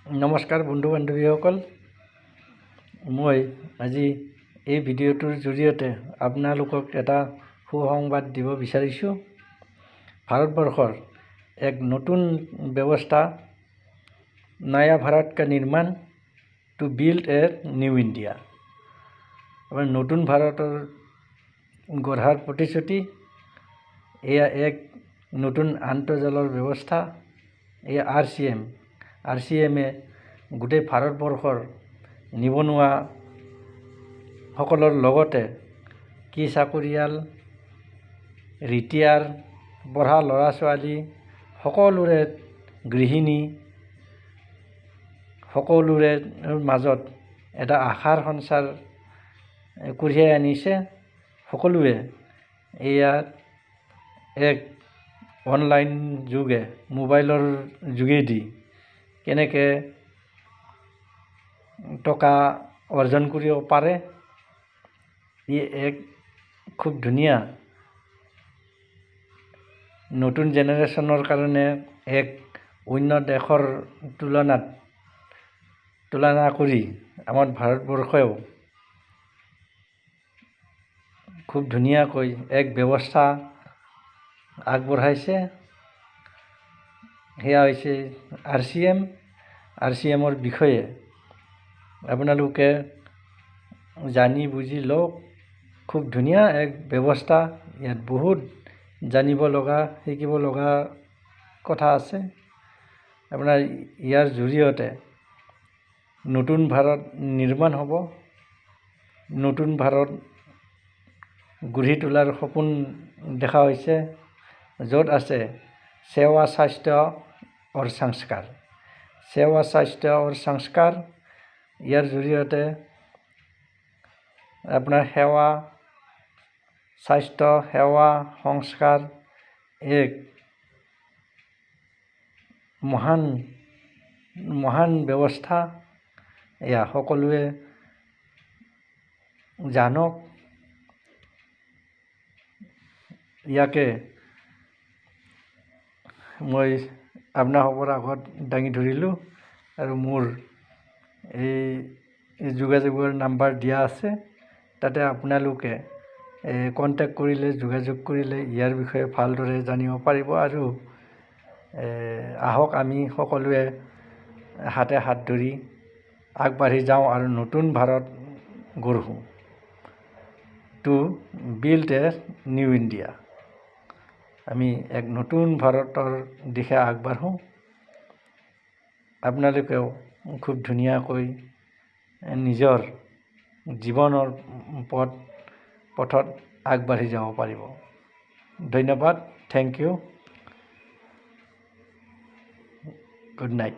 নমস্কাৰ বন্ধু বান্ধৱীসকল, মই আজি এই ভিডিঅ'টোৰ জৰিয়তে আপোনালোকক এটা সুসংবাদ দিব বিচাৰিছোঁ। ভাৰতবৰ্ষৰ এক নতুন ব্যৱস্থা নয়া ভাৰত কা নিৰ্মাণ two build a new India. নতুন ভাৰতৰ গঢ়াৰ প্ৰতিশ্ৰুতি। এয়া এক নতুন আন্তঃজলৰ ব্যৱস্থা। এয়া RCM গোটেই ভাৰতবৰ্ষৰ নিবনুৱা সকলৰ লগতে কি চাকৰিয়াল, ৰিটায়াৰ, পঢ়া ল'ৰা ছোৱালী সকলোৰে, গৃহিণী সকলোৰে মাজত এটা আশাৰ সঞ্চাৰ কঢ়িয়াই আনিছে। সকলোৱে এয়া এক অনলাইন যোগে, মোবাইলৰ যোগেদি কেনেকৈ টকা অৰ্জন কৰিব পাৰে, ই এক খুব ধুনীয়া নতুন জেনেৰেশ্যনৰ কাৰণে এক অন্য দেশৰ তুলনা কৰি আমাৰ ভাৰতবৰ্ষও খুব ধুনীয়াকৈ এক ব্যৱস্থা আগবঢ়াইছে। সেয়া হৈছে RCMৰ বিষয়ে আপোনালোকে জানি বুজি লওক। খুব ধুনীয়া এক ব্যৱস্থা। ইয়াত বহুত জানিব লগা, শিকিব লগা কথা আছে। আপোনাৰ ইয়াৰ জৰিয়তে নতুন ভাৰত নিৰ্মাণ হ'ব। নতুন ভাৰত গঢ়ি তোলাৰ সপোন দেখা হৈছে, য'ত আছে সেৱা, স্বাস্থ্য আৰু সংস্কাৰ। সেৱা, স্বাস্থ্য আৰু সংস্কাৰ। ইয়াৰ জৰিয়তে আপোনাৰ সেৱা, স্বাস্থ্য, সেৱা, সংস্কাৰ এক মহান ব্যৱস্থা। এয়া সকলোৱে জানক। ইয়াকে মই আপোনালোকৰ আগত দাঙি ধৰিলোঁ আৰু মোৰ এই যোগাযোগৰ নাম্বাৰ দিয়া আছে। তাতে আপোনালোকে কণ্টেক্ট কৰিলে, যোগাযোগ কৰিলে ইয়াৰ বিষয়ে ভালদৰে জানিব পাৰিব। আৰু আহক আমি সকলোৱে হাতে হাত ধৰি আগবাঢ়ি যাওঁ আৰু নতুন ভাৰত গঢ়োঁ to build a new India. আমি এক নতুন ভাৰতৰ দিশে আগবাঢ়োঁ। আপোনালোকেও খুব ধুনীয়াকৈ নিজৰ জীৱনৰ পথত আগবাঢ়ি যাব পাৰিব। ধন্যবাদ। Thank you. Good night.